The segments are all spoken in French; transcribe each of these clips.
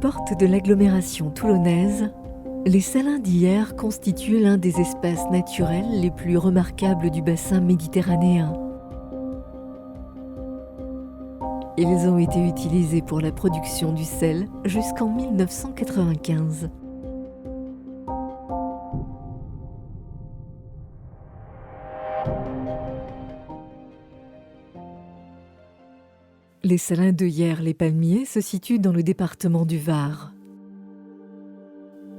portes de l'agglomération toulonnaise, les salins d'Hyères constituent l'un des espaces naturels les plus remarquables du bassin méditerranéen. Ils ont été utilisés pour la production du sel jusqu'en 1995. Les salins de Hyères-les-Palmiers se situent dans le département du Var.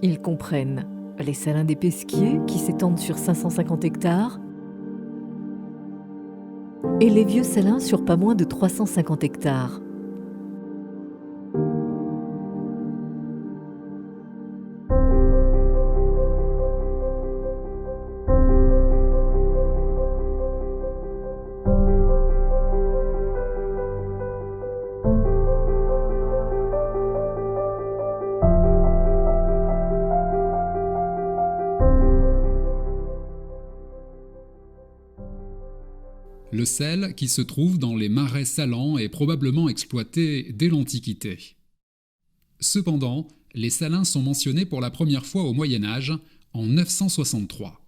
Ils comprennent les salins des Pesquiers, qui s'étendent sur 550 hectares, et les vieux salins sur pas moins de 350 hectares. Le sel qui se trouve dans les marais salants est probablement exploité dès l'Antiquité. Cependant, les salins sont mentionnés pour la première fois au Moyen Âge, en 963.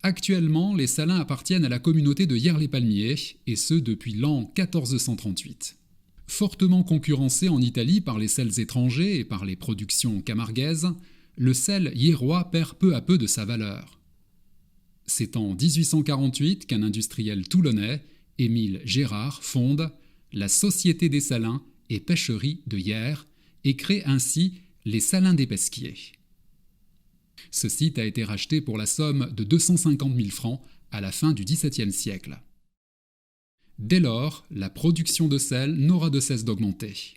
Actuellement, les salins appartiennent à la communauté de Hyères-les-Palmiers, et ce depuis l'an 1438. Fortement concurrencé en Italie par les sels étrangers et par les productions camarguaises, le sel hyérois perd peu à peu de sa valeur. C'est en 1848 qu'un industriel toulonnais, Émile Gérard, fonde la Société des salins et pêcheries de Hyères et crée ainsi les salins des Pesquiers. Ce site a été racheté pour la somme de 250 000 francs à la fin du XVIIe siècle. Dès lors, la production de sel n'aura de cesse d'augmenter.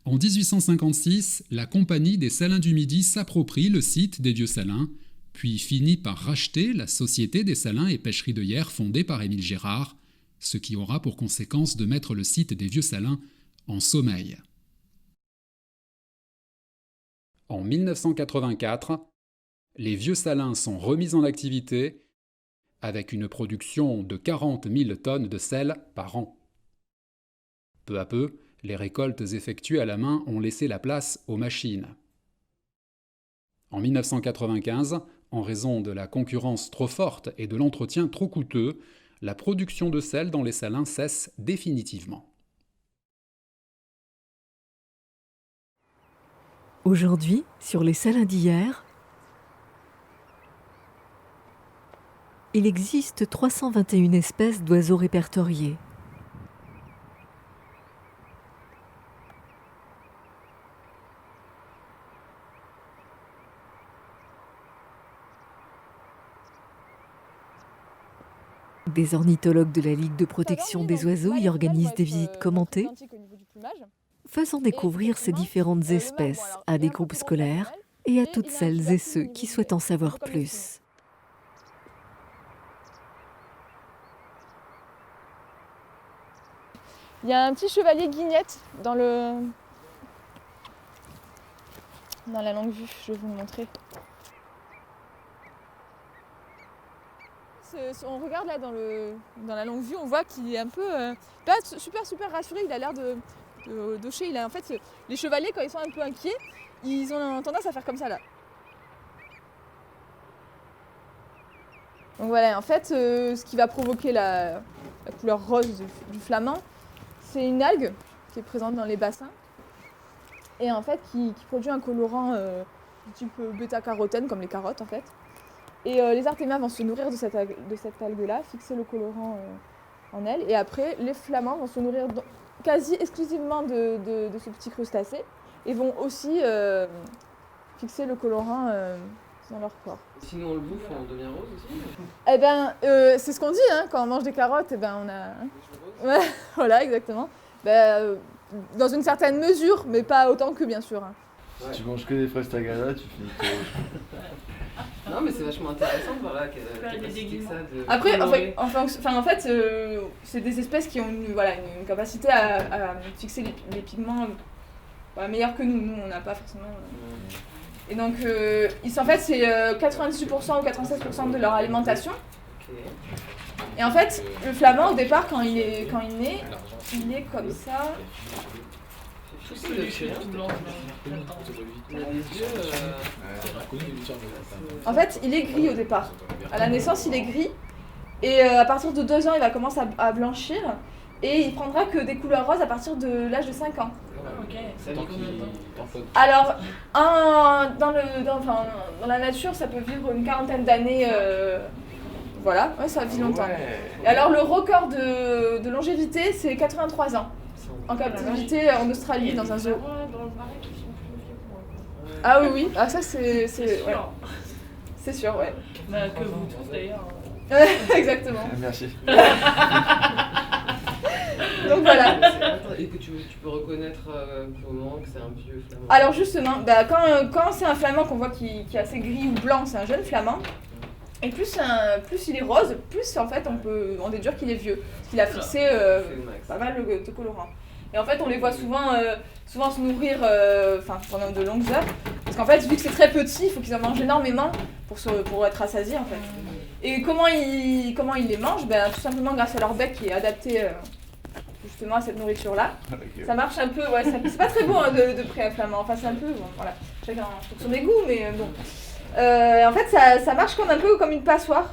En 1856, la Compagnie des salins du Midi s'approprie le site des Vieux Salins, puis finit par racheter la Société des salins et pêcheries de Hyères fondée par Émile Gérard, ce qui aura pour conséquence de mettre le site des Vieux Salins en sommeil. En 1984, les Vieux Salins sont remis en activité avec une production de 40 000 tonnes de sel par an. Peu à peu, les récoltes effectuées à la main ont laissé la place aux machines. En 1995, en raison de la concurrence trop forte et de l'entretien trop coûteux, la production de sel dans les salins cesse définitivement. Aujourd'hui, sur les salins d'Hyères, il existe 321 espèces d'oiseaux répertoriés. Des ornithologues de la Ligue de protection des oiseaux y organisent des visites commentées, faisant découvrir ces différentes espèces à des groupes scolaires et à toutes celles et ceux qui souhaitent en savoir plus. Il y a un petit chevalier guignette dans la longue vue, je vais vous le montrer. On regarde là dans la longue vue, on voit qu'il est un peu pas super rassuré, il a l'air de docher. En fait, les chevaliers, quand ils sont un peu inquiets, ils ont tendance à faire comme ça là. Donc voilà, en fait, ce qui va provoquer la couleur rose du flamand, c'est une algue qui est présente dans les bassins et en fait qui produit un colorant du type bêta-carotène, comme les carottes en fait. Et les artémias vont se nourrir de cette algue-là, fixer le colorant en elle. Et après, les flamands vont se nourrir quasi exclusivement de ce petit crustacé et vont aussi fixer le colorant dans leur corps. Sinon on le bouffe, on devient rose aussi. Eh ben, c'est ce qu'on dit, hein, quand on mange des carottes, eh ben, on a... Ouais, voilà, exactement. Dans une certaine mesure, mais pas autant que bien sûr. Hein. Ouais. Tu manges que des fraises tagada, tu finis trop. Non mais c'est vachement intéressant de voir là quelle capacité que ça de... Après, en fait, c'est des espèces qui ont une capacité à fixer les pigments meilleurs que nous. Nous, on n'a pas forcément... Et donc, en fait, c'est 98% ou 96% de leur alimentation. Okay. Et en fait, le flamand, au départ, quand il naît, il est comme ça. C'est le chien. Il a des yeux. En fait, il est gris au départ. À la naissance, il est gris. Et à partir de 2 ans, il va commencer à blanchir. Et il prendra que des couleurs roses à partir de l'âge de 5 ans. Ok. Ça vit combien de temps? Alors, dans la nature, ça peut vivre une quarantaine d'années. Voilà, ouais, ça vit longtemps. Et alors, le record de longévité, c'est 83 ans. En captivité en Australie, dans un zoo. Ah oui, oui. Ah, ça, c'est ouais. C'est sûr, ouais. Bah, que vous tous d'ailleurs. Exactement. Merci. Donc voilà. Et que tu peux reconnaître comment que c'est un vieux flamand? Alors justement, bah, quand c'est un flamand qu'on voit qui est assez gris ou blanc, c'est un jeune flamand. Et plus il est rose, plus en fait on peut en déduire qu'il est vieux. Parce qu'il a fixé pas mal de colorants. Et en fait on les voit souvent se nourrir pendant de longues heures. Parce qu'en fait vu que c'est très petit, il faut qu'ils en mangent énormément pour être rassasiés en fait. Et comment ils les mangent? Ben, tout simplement grâce à leur bec qui est adapté justement à cette nourriture-là. Okay. Ça marche un peu, ouais, c'est pas très beau hein, de près à flamand, enfin c'est un peu, bon, voilà, chacun sur des goûts, mais bon. En fait ça marche un peu comme une passoire,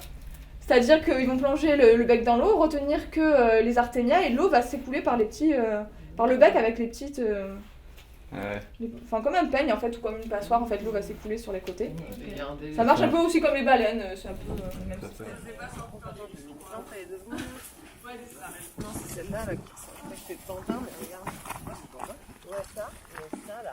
c'est-à-dire qu'ils vont plonger le bec dans l'eau, retenir que les artémias et l'eau va s'écouler par le bec avec les petites... comme un peigne en fait, ou comme une passoire, en fait l'eau va s'écouler sur les côtés. Ça marche un peu aussi comme les baleines, c'est un peu le même système. Non, c'est celle-là là, qui fait le pantin, mais regarde. Ouais, ça, là.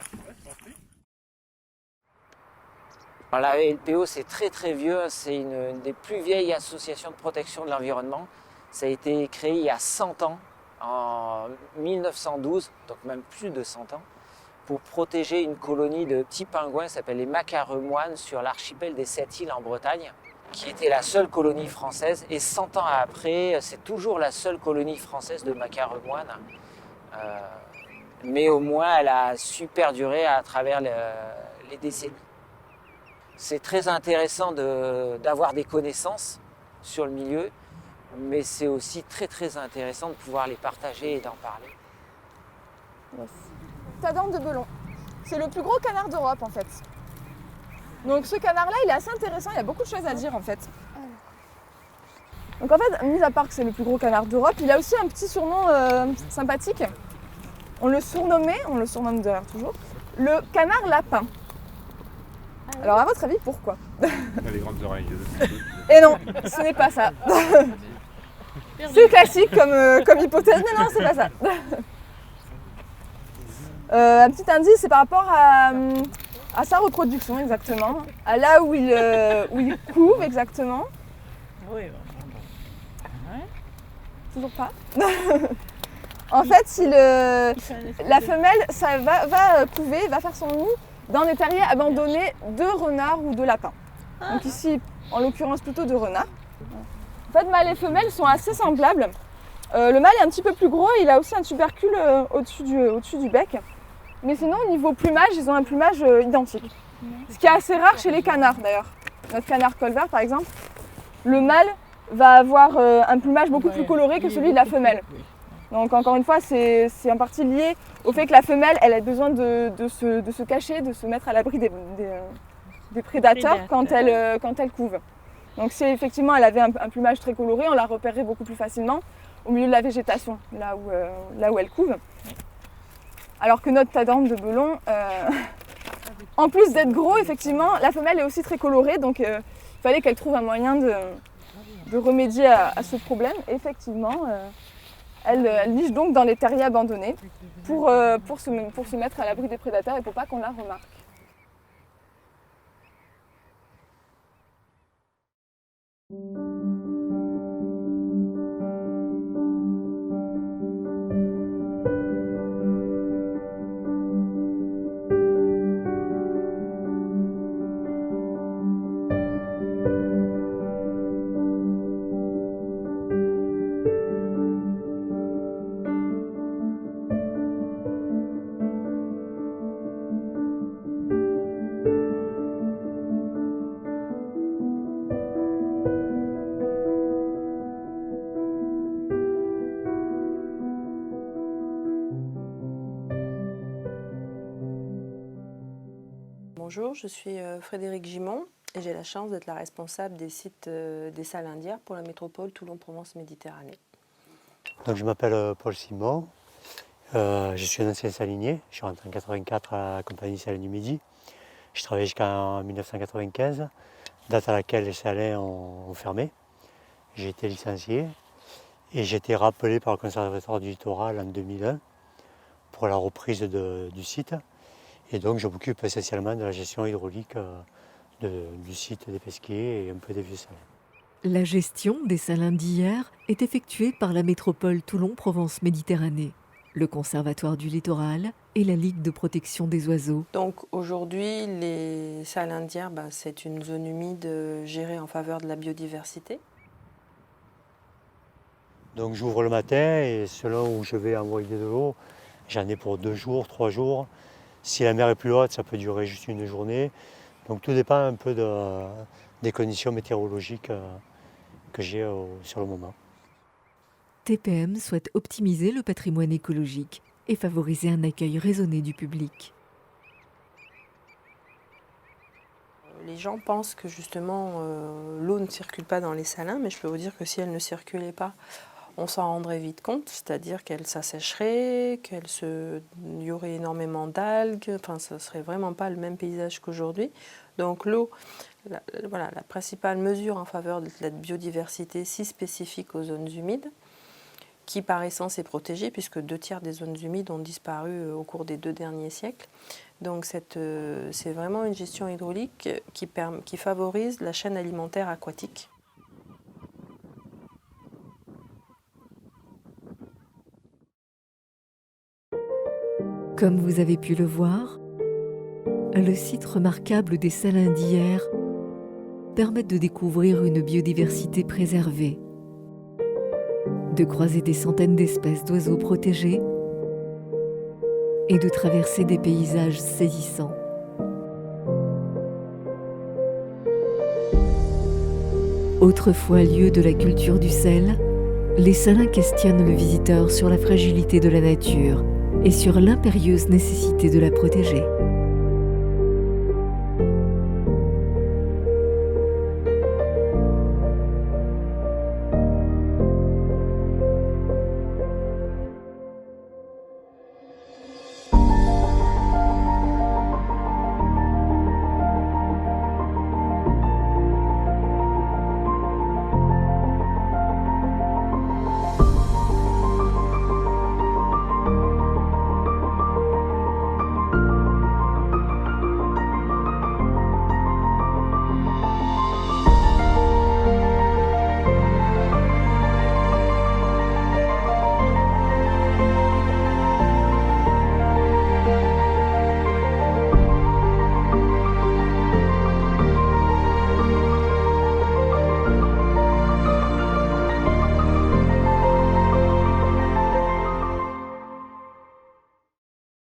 Alors, la LPO, c'est très très vieux, c'est une des plus vieilles associations de protection de l'environnement. Ça a été créé il y a 100 ans, en 1912, donc même plus de 100 ans, pour protéger une colonie de petits pingouins qui s'appelle les macaremoines sur l'archipel des 7 îles en Bretagne, qui était la seule colonie française. Et 100 ans après, c'est toujours la seule colonie française de macaremoines. Mais au moins, elle a su perdurer à travers les décennies. C'est très intéressant d'avoir des connaissances sur le milieu, mais c'est aussi très très intéressant de pouvoir les partager et d'en parler. Yes. Tadorne de Belon, c'est le plus gros canard d'Europe en fait. Donc ce canard-là, il est assez intéressant, il y a beaucoup de choses à dire en fait. Donc en fait, mis à part que c'est le plus gros canard d'Europe, il a aussi un petit surnom sympathique. On le surnomme d'ailleurs toujours, le canard lapin. Alors à votre avis, pourquoi? Il a les grandes oreilles. Et non, ce n'est pas ça. C'est classique comme hypothèse, mais non, c'est pas ça. Un petit indice, c'est par rapport à sa reproduction exactement, à là où il couve exactement. Oui. Toujours pas. En fait, la femelle va couver, va faire son nid dans des terriers abandonnés de renards ou de lapins. Donc ici, en l'occurrence, plutôt de renards. En fait, mâles et femelles sont assez semblables. Le mâle est un petit peu plus gros, il a aussi un tubercule au-dessus du bec. Mais sinon, au niveau plumage, ils ont un plumage identique. Ce qui est assez rare chez les canards d'ailleurs. Notre canard colvert, par exemple, le mâle va avoir un plumage beaucoup plus coloré que celui de la femelle. Donc encore une fois, c'est en partie lié au fait que la femelle, elle a besoin de se cacher, de se mettre à l'abri des prédateurs quand elle couve. Donc si effectivement elle avait un plumage très coloré, on la repérerait beaucoup plus facilement au milieu de la végétation, là où elle couve. Alors que notre Tadorne de Belon, en plus d'être gros, effectivement, la femelle est aussi très colorée, donc il fallait qu'elle trouve un moyen de remédier à ce problème. Et effectivement, elle niche donc dans les terriers abandonnés pour se mettre à l'abri des prédateurs et pour pas qu'on la remarque. Bonjour, je suis Frédérique Gimond et j'ai la chance d'être la responsable des sites des salindières pour la métropole Toulon-Provence-Méditerranée. Donc, je m'appelle Paul Simon, je suis un ancien salinier, je suis rentré en 1984 à la compagnie Salins du Midi. Je travaillais jusqu'en 1995, date à laquelle les salins ont fermé. J'ai été licencié et j'ai été rappelé par le Conservatoire du Littoral en 2001 pour la reprise du site. Et donc je m'occupe essentiellement de la gestion hydraulique du site des Pesquiers et un peu des vieux salins. La gestion des salins d'hier est effectuée par la métropole Toulon-Provence-Méditerranée, le Conservatoire du Littoral et la Ligue de protection des oiseaux. Donc aujourd'hui, les salins d'hier, c'est une zone humide gérée en faveur de la biodiversité. Donc j'ouvre le matin et selon où je vais envoyer de l'eau, j'en ai pour 2 jours, 3 jours. Si la mer est plus haute, ça peut durer juste une journée. Donc tout dépend un peu des conditions météorologiques que j'ai sur le moment. TPM souhaite optimiser le patrimoine écologique et favoriser un accueil raisonné du public. Les gens pensent que justement l'eau ne circule pas dans les salins, mais je peux vous dire que si elle ne circulait pas, on s'en rendrait vite compte, c'est-à-dire qu'elle s'assècherait, il y aurait énormément d'algues, enfin ce ne serait vraiment pas le même paysage qu'aujourd'hui. Donc l'eau, la principale mesure en faveur de la biodiversité si spécifique aux zones humides, qui par essence est protégée puisque 2/3 des zones humides ont disparu au cours des 2 derniers siècles. Donc c'est vraiment une gestion hydraulique qui favorise la chaîne alimentaire aquatique. Comme vous avez pu le voir, le site remarquable des salins d'hier permet de découvrir une biodiversité préservée, de croiser des centaines d'espèces d'oiseaux protégés et de traverser des paysages saisissants. Autrefois lieu de la culture du sel, les salins questionnent le visiteur sur la fragilité de la nature et sur l'impérieuse nécessité de la protéger.